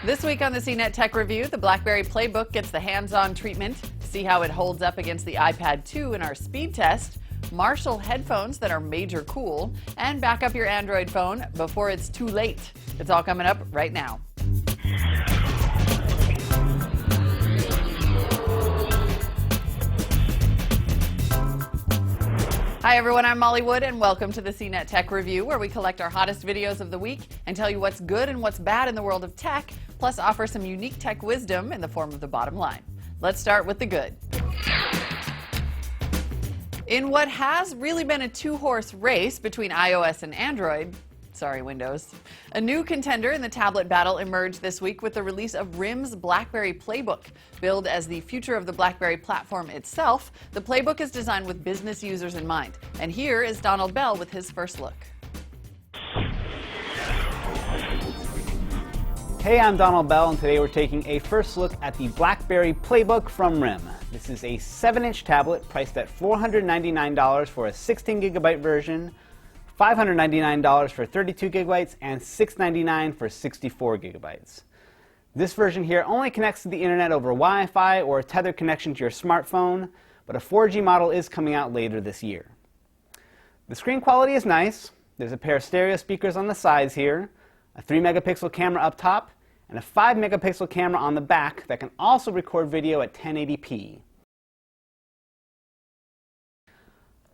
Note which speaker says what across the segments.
Speaker 1: This week on the CNET Tech Review, the BlackBerry PlayBook gets the hands-on treatment. See how it holds up against the iPad 2 in our speed test. Marshall headphones that are major cool. And back up your Android phone before it's too late. It's all coming up right now. Hi everyone, I'm Molly Wood and welcome to the CNET Tech Review, where we collect our hottest videos of the week and tell you what's good and what's bad in the world of tech, plus offer some unique tech wisdom in the form of the bottom line. Let's start with the good. In what has really been a two-horse race between iOS and Android, sorry Windows, a new contender in the tablet battle emerged this week with the release of RIM's BlackBerry PlayBook. Billed as the future of the BlackBerry platform itself, the PlayBook is designed with business users in mind. And here is Donald Bell with his first look.
Speaker 2: Hey, I'm Donald Bell, and today we're taking a first look at the BlackBerry PlayBook from RIM. This is a 7-inch tablet priced at $499 for a 16GB version, $599 for 32 gigabytes, and $699 for 64 gigabytes. This version here only connects to the internet over Wi-Fi or a tethered connection to your smartphone, but a 4G model is coming out later this year. The screen quality is nice. There's a pair of stereo speakers on the sides here, a 3-megapixel camera up top, and a 5-megapixel camera on the back that can also record video at 1080p.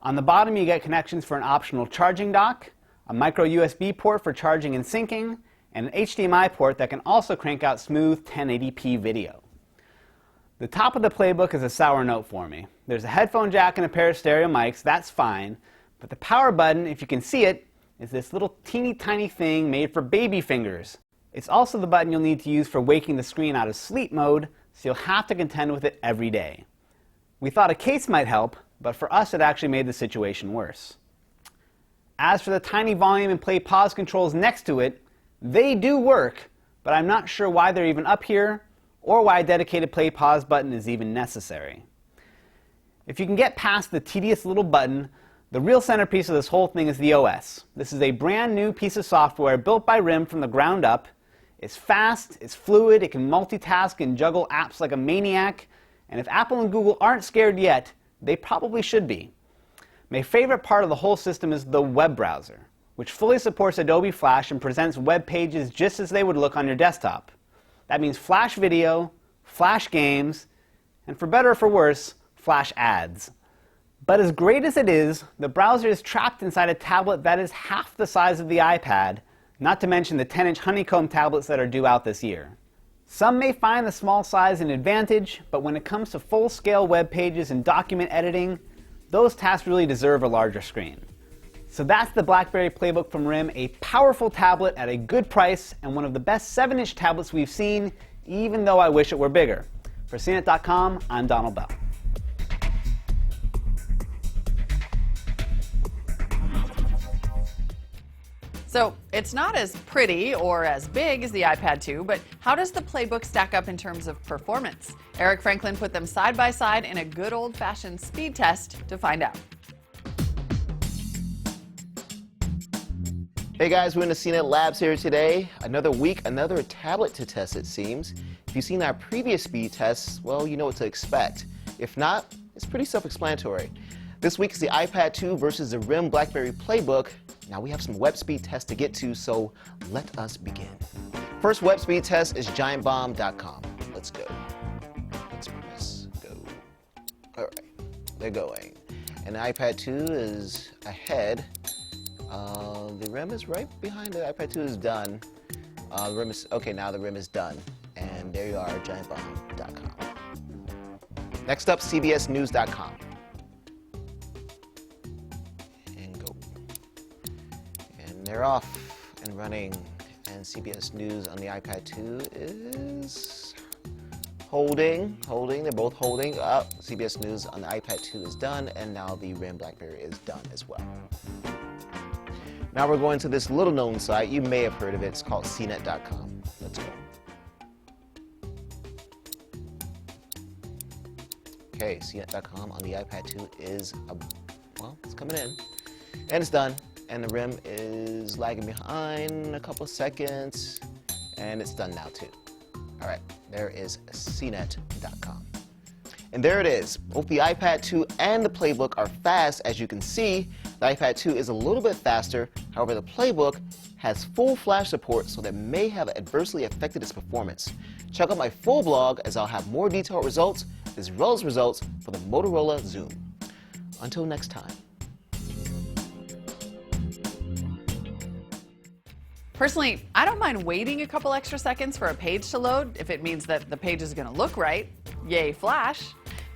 Speaker 2: On the bottom you get connections for an optional charging dock, a micro USB port for charging and syncing, and an HDMI port that can also crank out smooth 1080p video. The top of the PlayBook is a sour note for me. There's a headphone jack and a pair of stereo mics, that's fine, but the power button, if you can see it, is this little teeny tiny thing made for baby fingers. It's also the button you'll need to use for waking the screen out of sleep mode, so you'll have to contend with it every day. We thought a case might help, but for us it actually made the situation worse. As for the tiny volume and play pause controls next to it, they do work, but I'm not sure why they're even up here, or why a dedicated play pause button is even necessary. If you can get past the tedious little button, the real centerpiece of this whole thing is the OS. This is a brand new piece of software built by RIM from the ground up. It's fast, it's fluid, it can multitask and juggle apps like a maniac, and if Apple and Google aren't scared yet, they probably should be. My favorite part of the whole system is the web browser, which fully supports Adobe Flash and presents web pages just as they would look on your desktop. That means Flash video, Flash games, and for better or for worse, Flash ads. But as great as it is, the browser is trapped inside a tablet that is half the size of the iPad, not to mention the 10-inch honeycomb tablets that are due out this year. Some may find the small size an advantage, but when it comes to full-scale web pages and document editing, those tasks really deserve a larger screen. So that's the BlackBerry PlayBook from RIM, a powerful tablet at a good price and one of the best 7-inch tablets we've seen, even though I wish it were bigger. For CNET.com, I'm Donald Bell.
Speaker 1: So it's not as pretty or as big as the iPad 2, but how does the PlayBook stack up in terms of performance? Eric Franklin put them side by side in a good old-fashioned speed test to find out.
Speaker 3: Hey guys, we're in the CNET Labs here today. Another week, another tablet to test, it seems. If you've seen our previous speed tests, well, you know what to expect. If not, it's pretty self-explanatory. This week is the iPad 2 versus the RIM BlackBerry PlayBook. Now we have some web speed tests to get to, so let us begin. First web speed test is giantbomb.com. Let's go. Let's press go. All right, they're going. And the iPad 2 is ahead. The RIM is right behind it. iPad 2 is done. The RIM is, okay, now the RIM is done. And there you are, giantbomb.com. Next up, cbsnews.com. They're off and running, and CBS News on the iPad 2 is holding. They're both holding. CBS News on the iPad 2 is done, and now the RIM BlackBerry is done as well. Now we're going to this little-known site. You may have heard of it. It's called CNET.com. Let's go. Okay, CNET.com on the iPad 2 is, well, it's coming in, and it's done. And the RIM is lagging behind a couple of seconds, and it's done now too. All right, there is CNET.com. And there it is. Both the iPad 2 and the PlayBook are fast. As you can see, the iPad 2 is a little bit faster. However, the PlayBook has full flash support, so that may have adversely affected its performance. Check out my full blog as I'll have more detailed results as well as results for the Motorola Xoom. Until next time.
Speaker 1: Personally, I don't mind waiting a couple extra seconds for a page to load if it means that the page is going to look right. Yay, Flash.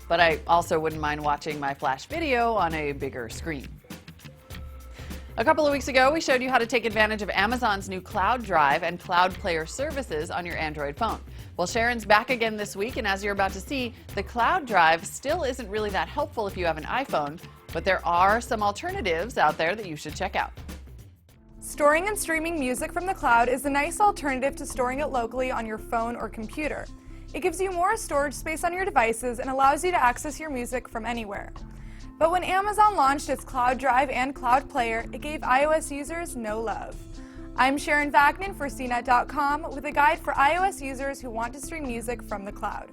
Speaker 1: But I also wouldn't mind watching my Flash video on a bigger screen. A couple of weeks ago, we showed you how to take advantage of Amazon's new Cloud Drive and Cloud Player services on your Android phone. Well, Sharon's back again this week, and as you're about to see, the Cloud Drive still isn't really that helpful if you have an iPhone, but there are some alternatives out there that you should check out.
Speaker 4: Storing and streaming music from the cloud is a nice alternative to storing it locally on your phone or computer. It gives you more storage space on your devices and allows you to access your music from anywhere. But when Amazon launched its Cloud Drive and Cloud Player, it gave iOS users no love. I'm Sharon Vagnon for CNET.com with a guide for iOS users who want to stream music from the cloud.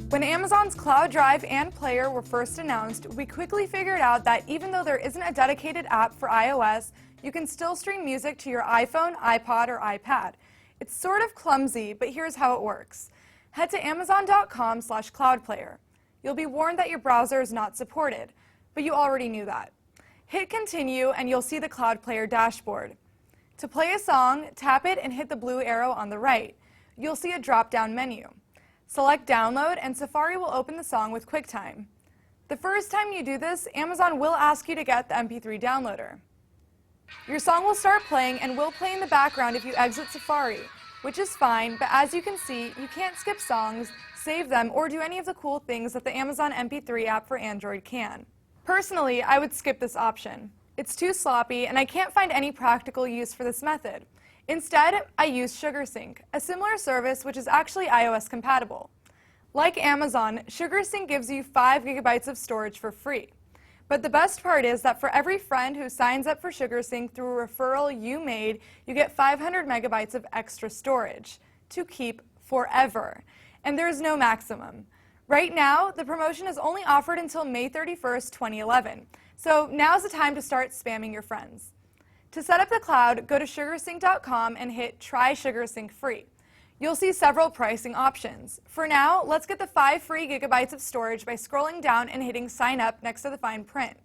Speaker 4: When Amazon's Cloud Drive and Player were first announced, we quickly figured out that even though there isn't a dedicated app for iOS, you can still stream music to your iPhone, iPod, or iPad. It's sort of clumsy, but here's how it works. Head to amazon.com/cloudplayer. You'll be warned that your browser is not supported, but you already knew that. Hit continue and you'll see the Cloud Player dashboard. To play a song, tap it and hit the blue arrow on the right. You'll see a drop-down menu. Select Download and Safari will open the song with QuickTime. The first time you do this, Amazon will ask you to get the MP3 downloader. Your song will start playing and will play in the background if you exit Safari, which is fine, but as you can see, you can't skip songs, save them, or do any of the cool things that the Amazon MP3 app for Android can. Personally, I would skip this option. It's too sloppy and I can't find any practical use for this method. Instead, I use SugarSync, a similar service which is actually iOS compatible. Like Amazon, SugarSync gives you 5 GB of storage for free. But the best part is that for every friend who signs up for SugarSync through a referral you made, you get 500 megabytes of extra storage to keep forever. And there is no maximum. Right now, the promotion is only offered until May 31st, 2011. So now's the time to start spamming your friends. To set up the cloud, go to sugarsync.com and hit Try SugarSync Free. You'll see several pricing options. For now, let's get the 5 free gigabytes of storage by scrolling down and hitting Sign Up next to the fine print.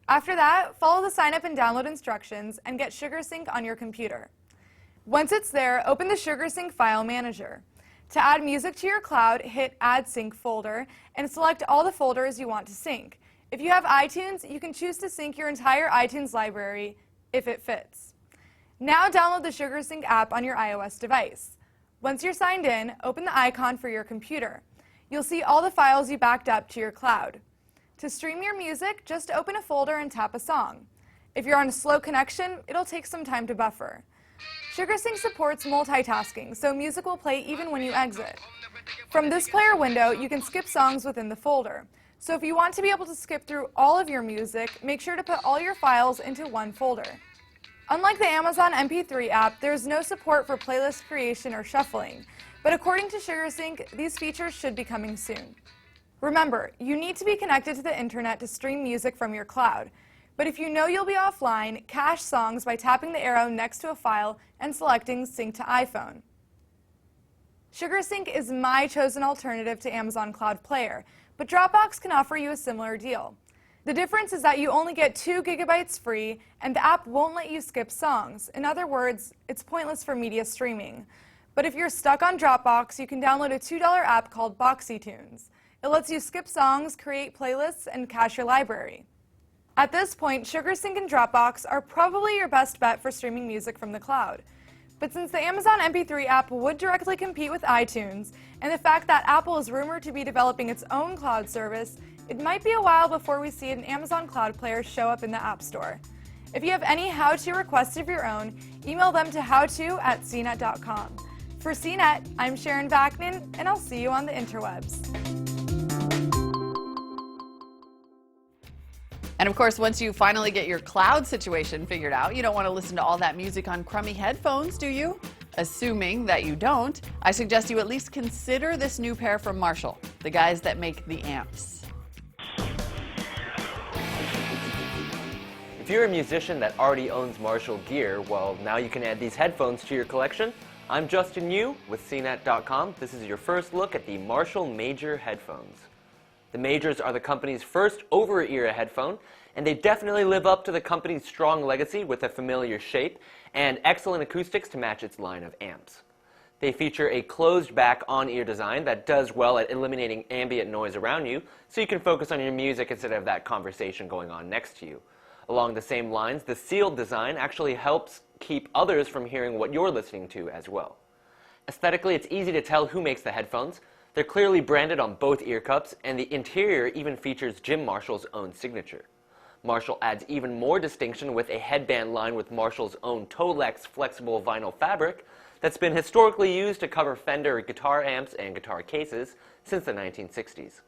Speaker 4: After that, follow the sign up and download instructions and get SugarSync on your computer. Once it's there, open the SugarSync File Manager. To add music to your cloud, hit Add Sync Folder and select all the folders you want to sync. If you have iTunes, you can choose to sync your entire iTunes library if it fits. Now download the SugarSync app on your iOS device. Once you're signed in, open the icon for your computer. You'll see all the files you backed up to your cloud. To stream your music, just open a folder and tap a song. If you're on a slow connection, it'll take some time to buffer. SugarSync supports multitasking, so music will play even when you exit. From this player window, you can skip songs within the folder. So if you want to be able to skip through all of your music, make sure to put all your files into one folder. Unlike the Amazon MP3 app, there is no support for playlist creation or shuffling, but according to SugarSync, these features should be coming soon. Remember, you need to be connected to the internet to stream music from your cloud, but if you know you'll be offline, cache songs by tapping the arrow next to a file and selecting Sync to iPhone. SugarSync is my chosen alternative to Amazon Cloud Player, but Dropbox can offer you a similar deal. The difference is that you only get 2 gigabytes free, and the app won't let you skip songs. In other words, it's pointless for media streaming. But if you're stuck on Dropbox, you can download a $2 app called BoxyTunes. It lets you skip songs, create playlists, and cache your library. At this point, SugarSync and Dropbox are probably your best bet for streaming music from the cloud. But since the Amazon MP3 app would directly compete with iTunes, and the fact that Apple is rumored to be developing its own cloud service, it might be a while before we see an Amazon Cloud Player show up in the App Store. If you have any how-to requests of your own, email them to howto@cnet.com. For CNET, I'm Sharon Vagnon, and I'll see you on the interwebs.
Speaker 1: And of course, once you finally get your cloud situation figured out, you don't want to listen to all that music on crummy headphones, do you? Assuming that you don't, I suggest you at least consider this new pair from Marshall, the guys that make the amps.
Speaker 5: If you're a musician that already owns Marshall gear, well, now you can add these headphones to your collection. I'm Justin Yu with CNET.com. This is your first look at the Marshall Major headphones. The Majors are the company's first over-ear headphone, and they definitely live up to the company's strong legacy with a familiar shape and excellent acoustics to match its line of amps. They feature a closed-back on-ear design that does well at eliminating ambient noise around you, so you can focus on your music instead of that conversation going on next to you. Along the same lines, the sealed design actually helps keep others from hearing what you're listening to as well. Aesthetically, it's easy to tell who makes the headphones. They're clearly branded on both ear cups, and the interior even features Jim Marshall's own signature. Marshall adds even more distinction with a headband lined with Marshall's own Tolex flexible vinyl fabric that's been historically used to cover Fender guitar amps and guitar cases since the 1960s.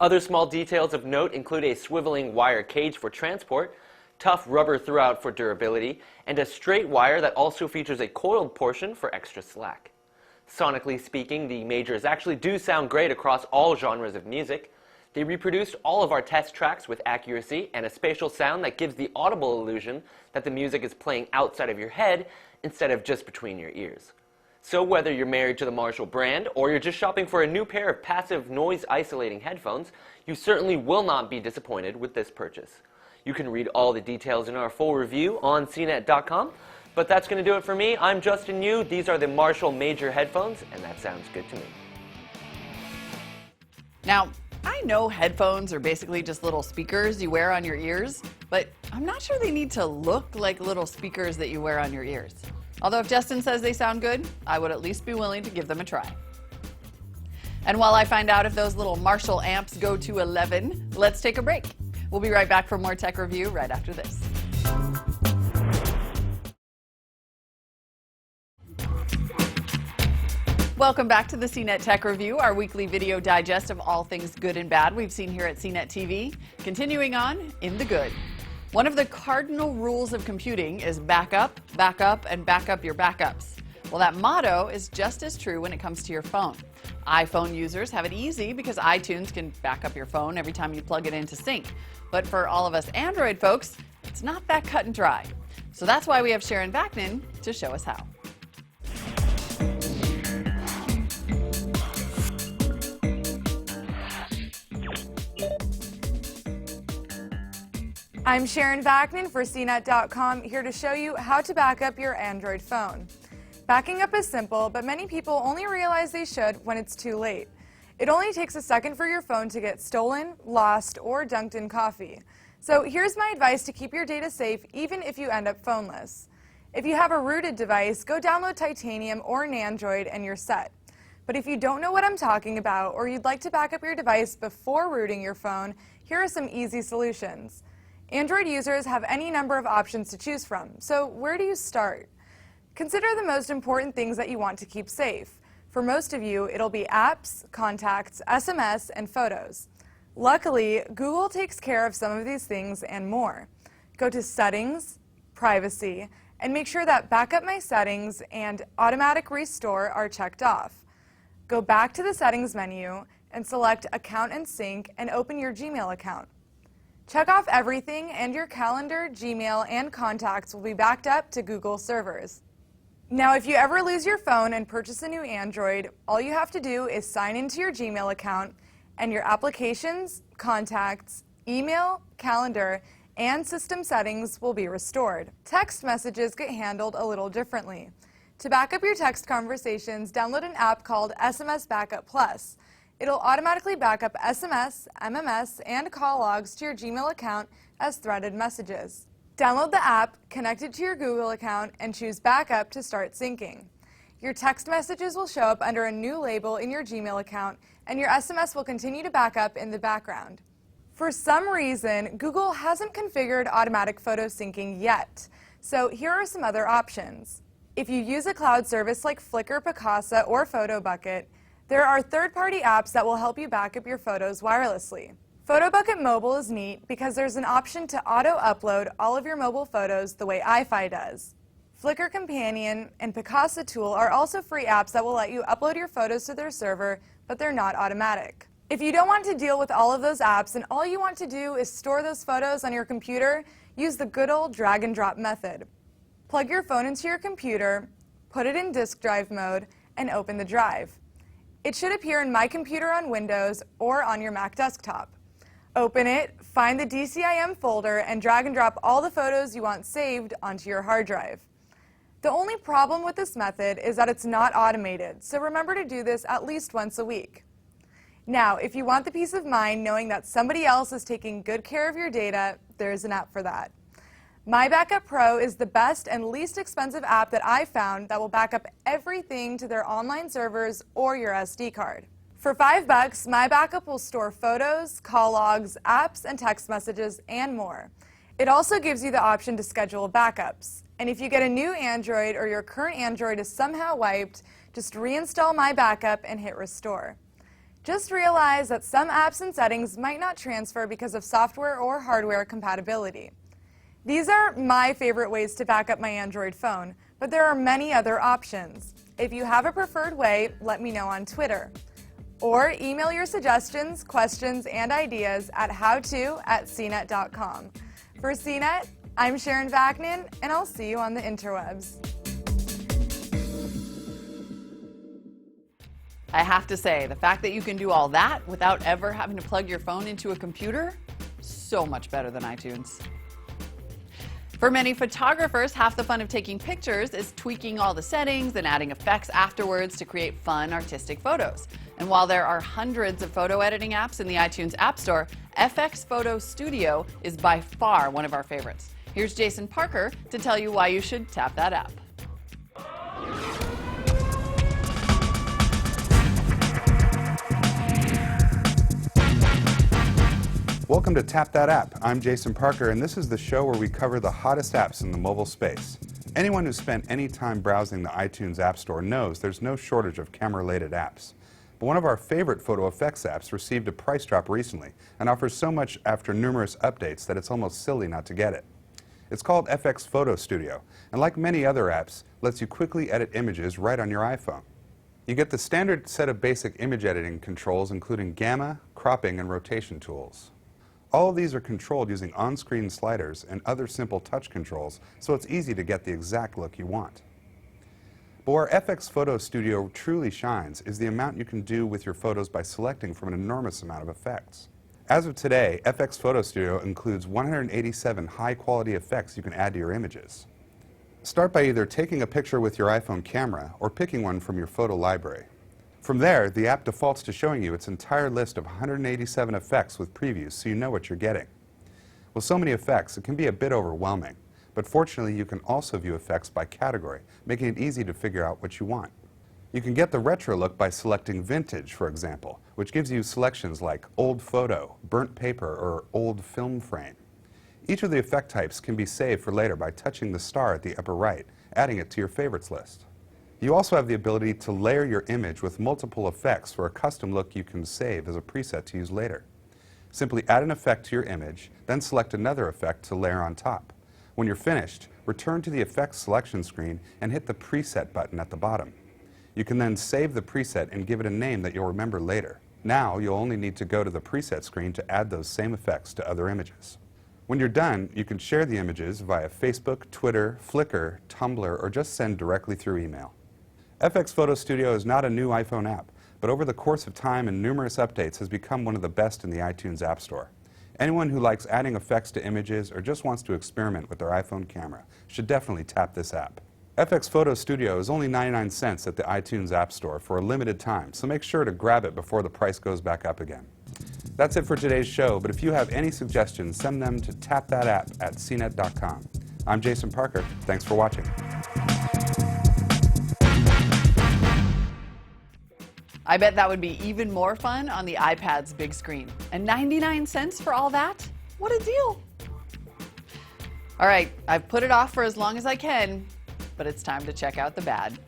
Speaker 5: Other small details of note include a swiveling wire cage for transport, tough rubber throughout for durability, and a straight wire that also features a coiled portion for extra slack. Sonically speaking, the Majors actually do sound great across all genres of music. They reproduced all of our test tracks with accuracy and a spatial sound that gives the audible illusion that the music is playing outside of your head instead of just between your ears. So whether you're married to the Marshall brand or you're just shopping for a new pair of passive noise-isolating headphones, you certainly will not be disappointed with this purchase. You can read all the details in our full review on CNET.com. But that's going to do it for me. I'm Justin Yu. These are the Marshall Major headphones, and that sounds good to me.
Speaker 1: Now, I know headphones are basically just little speakers you wear on your ears, but I'm not sure they need to look like little speakers that you wear on your ears. Although if Justin says they sound good, I would at least be willing to give them a try. And while I find out if those little Marshall amps go to 11, let's take a break. We'll be right back for more tech review right after this. Welcome back to the CNET Tech Review, our weekly video digest of all things good and bad we've seen here at CNET TV. Continuing on, in the good. One of the cardinal rules of computing is backup, backup, and backup your backups. Well, that motto is just as true when it comes to your phone. iPhone users have it easy because iTunes can back up your phone every time you plug it into sync. But for all of us Android folks, it's not that cut and dry. So that's why we have Sharon Vaknin to show us how.
Speaker 4: I'm Sharon Vaknin for CNET.com, here to show you how to back up your Android phone. Backing up is simple, but many people only realize they should when it's too late. It only takes a second for your phone to get stolen, lost, or dunked in coffee. So here's my advice to keep your data safe even if you end up phoneless. If you have a rooted device, go download Titanium or Nandroid and you're set. But if you don't know what I'm talking about, or you'd like to back up your device before rooting your phone, here are some easy solutions. Android users have any number of options to choose from, so where do you start? Consider the most important things that you want to keep safe. For most of you, it'll be apps, contacts, SMS, and photos. Luckily, Google takes care of some of these things and more. Go to Settings, Privacy, and make sure that Backup My Settings and Automatic Restore are checked off. Go back to the Settings menu and select Account and Sync and open your Gmail account. Check off everything and your calendar, Gmail, and contacts will be backed up to Google servers. Now, if you ever lose your phone and purchase a new Android, all you have to do is sign into your Gmail account and your applications, contacts, email, calendar, and system settings will be restored. Text messages get handled a little differently. To back up your text conversations, download an app called SMS Backup Plus. It'll automatically back up SMS, MMS, and call logs to your Gmail account as threaded messages. Download the app, connect it to your Google account, and choose Backup to start syncing. Your text messages will show up under a new label in your Gmail account, and your SMS will continue to back up in the background. For some reason, Google hasn't configured automatic photo syncing yet, so here are some other options. If you use a cloud service like Flickr, Picasa, or PhotoBucket, there are third-party apps that will help you back up your photos wirelessly. Photo Bucket Mobile is neat because there's an option to auto-upload all of your mobile photos the way iFi does. Flickr Companion and Picasa Tool are also free apps that will let you upload your photos to their server, but they're not automatic. If you don't want to deal with all of those apps and all you want to do is store those photos on your computer, use the good old drag and drop method. Plug your phone into your computer, put it in disk drive mode, and open the drive. It should appear in My Computer on Windows or on your Mac desktop. Open it, find the DCIM folder, and drag and drop all the photos you want saved onto your hard drive. The only problem with this method is that it's not automated, so remember to do this at least once a week. Now, if you want the peace of mind knowing that somebody else is taking good care of your data, there's an app for that. My Backup Pro is the best and least expensive app that I found that will back up everything to their online servers or your SD card. For $5, My Backup will store photos, call logs, apps, and text messages, and more. It also gives you the option to schedule backups. And if you get a new Android or your current Android is somehow wiped, just reinstall My Backup and hit restore. Just realize that some apps and settings might not transfer because of software or hardware compatibility. These are my favorite ways to back up my Android phone, but there are many other options. If you have a preferred way, let me know on Twitter. Or email your suggestions, questions, and ideas at howto@cnet.com. For CNET, I'm Sharon Vaknin, and I'll see you on the interwebs.
Speaker 1: I have to say, the fact that you can do all that without ever having to plug your phone into a computer, so much better than iTunes. For many photographers, half the fun of taking pictures is tweaking all the settings and adding effects afterwards to create fun, artistic photos. And while there are hundreds of photo editing apps in the iTunes App Store, FX Photo Studio is by far one of our favorites. Here's Jason Parker to tell you why you should tap that app.
Speaker 6: Welcome to Tap That App. I'm Jason Parker, and this is the show where we cover the hottest apps in the mobile space. Anyone who's spent any time browsing the iTunes App Store knows there's no shortage of camera-related apps. But one of our favorite photo effects apps received a price drop recently and offers so much after numerous updates that it's almost silly not to get it. It's called FX Photo Studio, and like many other apps, lets you quickly edit images right on your iPhone. You get the standard set of basic image editing controls, including gamma, cropping, and rotation tools. All of these are controlled using on-screen sliders and other simple touch controls, so it's easy to get the exact look you want. But where FX Photo Studio truly shines is the amount you can do with your photos by selecting from an enormous amount of effects. As of today, FX Photo Studio includes 187 high-quality effects you can add to your images. Start by either taking a picture with your iPhone camera or picking one from your photo library. From there, the app defaults to showing you its entire list of 187 effects with previews so you know what you're getting. With so many effects, it can be a bit overwhelming, but fortunately you can also view effects by category, making it easy to figure out what you want. You can get the retro look by selecting Vintage, for example, which gives you selections like Old Photo, Burnt Paper, or Old Film Frame. Each of the effect types can be saved for later by touching the star at the upper right, adding it to your favorites list. You also have the ability to layer your image with multiple effects for a custom look you can save as a preset to use later. Simply add an effect to your image, then select another effect to layer on top. When you're finished, return to the Effects selection screen and hit the Preset button at the bottom. You can then save the preset and give it a name that you'll remember later. Now you'll only need to go to the preset screen to add those same effects to other images. When you're done, you can share the images via Facebook, Twitter, Flickr, Tumblr, or just send directly through email. FX Photo Studio is not a new iPhone app, but over the course of time and numerous updates has become one of the best in the iTunes App Store. Anyone who likes adding effects to images or just wants to experiment with their iPhone camera should definitely tap this app. FX Photo Studio is only 99 cents at the iTunes App Store for a limited time, so make sure to grab it before the price goes back up again. That's it for today's show, but if you have any suggestions, send them to tapthatapp@cnet.com. I'm Jason Parker. Thanks for watching.
Speaker 1: I bet that would be even more fun on the iPad's big screen. And 99 cents for all that? What a deal! All right, I've put it off for as long as I can, but it's time to check out the bad.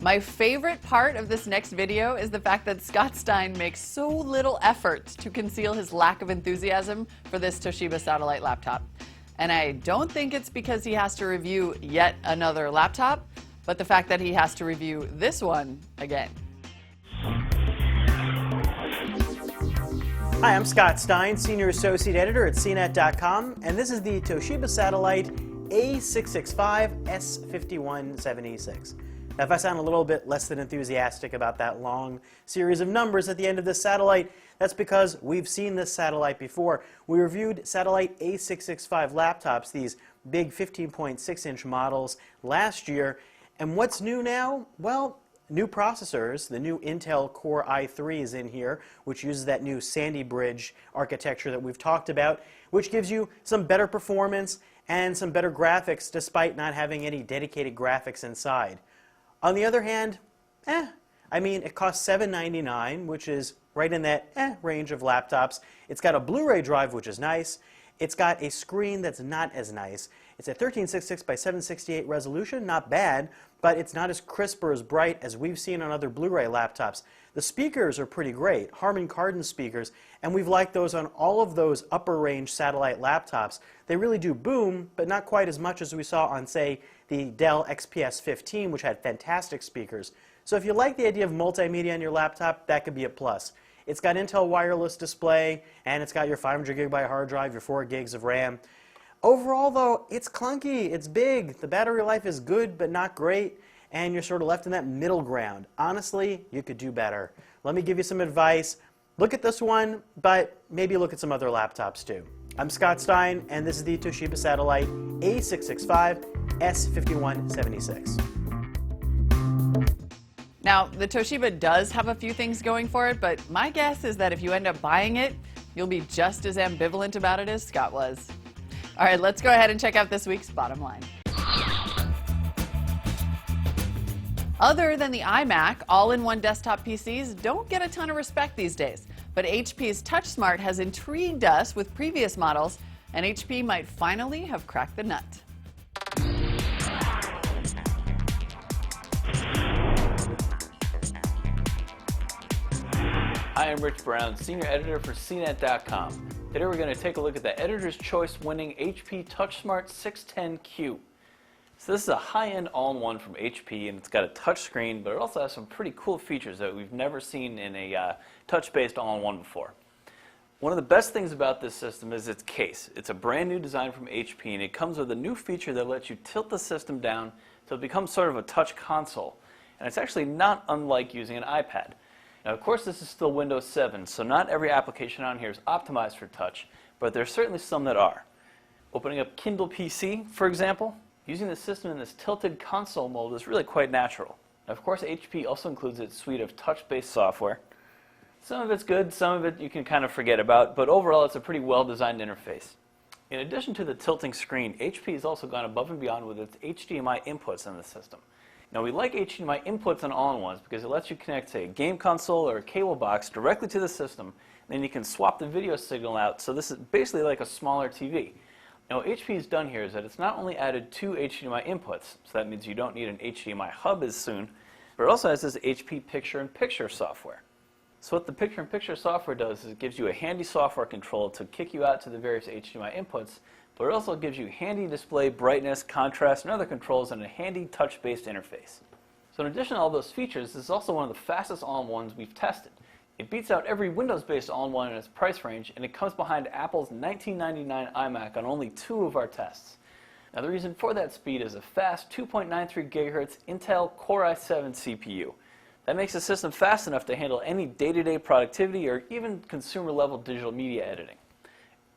Speaker 1: My favorite part of this next video is the fact that Scott Stein makes so little effort to conceal his lack of enthusiasm for this Toshiba Satellite laptop. And I don't think it's because he has to review yet another laptop, but the fact that he has to review this one again.
Speaker 7: Hi, I'm Scott Stein, Senior Associate Editor at CNET.com, and this is the Toshiba Satellite A665S5176. Now, if I sound a little bit less than enthusiastic about that long series of numbers at the end of this satellite, that's because we've seen this satellite before. We reviewed Satellite A665 laptops, these big 15.6-inch models, last year. And what's new now? Well, new processors. The new Intel Core i3 is in here, which uses that new Sandy Bridge architecture that we've talked about, which gives you some better performance and some better graphics despite not having any dedicated graphics inside. On the other hand, it costs $799, which is right in that range of laptops. It's got a Blu-ray drive, which is nice. It's got a screen that's not as nice. It's a 1366 by 768 resolution, not bad, but it's not as crisp or as bright as we've seen on other Blu-ray laptops. The speakers are pretty great, Harman Kardon speakers, and we've liked those on all of those upper range satellite laptops. They really do boom, but not quite as much as we saw on, say, the Dell XPS 15, which had fantastic speakers. So if you like the idea of multimedia on your laptop, that could be a plus. It's got Intel wireless display, and it's got your 500 gigabyte hard drive, your 4 gigs of RAM. Overall, though, it's clunky, it's big, the battery life is good but not great, and you're sort of left in that middle ground. Honestly, you could do better. Let me give you some advice. Look at this one, but maybe look at some other laptops too. I'm Scott Stein, and this is the Toshiba Satellite A665S5176.
Speaker 1: Now, the Toshiba does have a few things going for it, but my guess is that if you end up buying it, you'll be just as ambivalent about it as Scott was. All right, let's go ahead and check out this week's bottom line. Other than the iMac, all-in-one desktop PCs don't get a ton of respect these days. But HP's TouchSmart has intrigued us with previous models, and HP might finally have cracked the nut.
Speaker 8: Hi, I'm Rich Brown, Senior Editor for CNET.com. Today we're going to take a look at the Editor's Choice winning HP TouchSmart 610Q. So this is a high-end all-in-one from HP, and it's got a touch screen, but it also has some pretty cool features that we've never seen in a touch-based all-in-one before. One of the best things about this system is its case. It's a brand new design from HP, and it comes with a new feature that lets you tilt the system down so it becomes sort of a touch console. And it's actually not unlike using an iPad. Now, of course, this is still Windows 7, so not every application on here is optimized for touch, but there's certainly some that are. Opening up Kindle PC, for example, using the system in this tilted console mode is really quite natural. Now, of course, HP also includes its suite of touch-based software. Some of it's good, some of it you can kind of forget about, but overall it's a pretty well-designed interface. In addition to the tilting screen, HP has also gone above and beyond with its HDMI inputs in the system. Now, we like HDMI inputs on all-in-ones because it lets you connect, say, a game console or a cable box directly to the system, and then you can swap the video signal out, so this is basically like a smaller TV. Now, what HP has done here is that it's not only added 2 HDMI inputs, so that means you don't need an HDMI hub as soon, but it also has this HP picture-in-picture software. So what the picture-in-picture software does is it gives you a handy software control to kick you out to the various HDMI inputs, but it also gives you handy display, brightness, contrast, and other controls and a handy touch-based interface. So in addition to all those features, this is also one of the fastest all-in-ones we've tested. It beats out every Windows-based all-in-one in its price range, and it comes behind Apple's $1999 iMac on only 2 of our tests. Now, the reason for that speed is a fast 2.93 GHz Intel Core i7 CPU. That makes the system fast enough to handle any day-to-day productivity or even consumer-level digital media editing.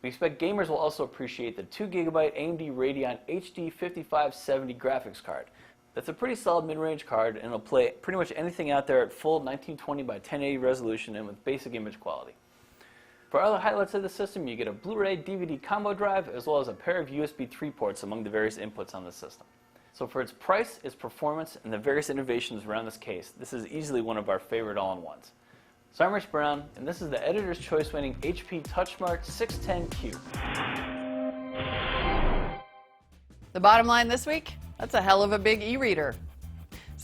Speaker 8: We expect gamers will also appreciate the 2 GB AMD Radeon HD 5570 graphics card. That's a pretty solid mid-range card, and it'll play pretty much anything out there at full 1920 by 1080 resolution and with basic image quality. For other highlights of the system, you get a Blu-ray DVD combo drive as well as a pair of USB 3 ports among the various inputs on the system. So for its price, its performance, and the various innovations around this case, this is easily one of our favorite all-in-ones. So I'm Rich Brown, and this is the Editor's Choice winning HP TouchSmart 610Q.
Speaker 1: The bottom line this week? That's a hell of a big e-reader.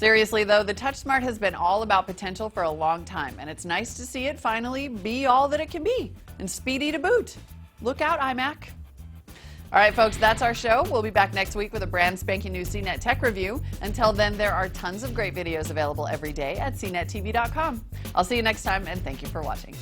Speaker 1: Seriously though, the TouchSmart has been all about potential for a long time, and it's nice to see it finally be all that it can be, and speedy to boot. Look out, iMac. All right, folks, that's our show. We'll be back next week with a brand spanking new CNET Tech review. Until then, there are tons of great videos available every day at cnettv.com. I'll see you next time, and thank you for watching.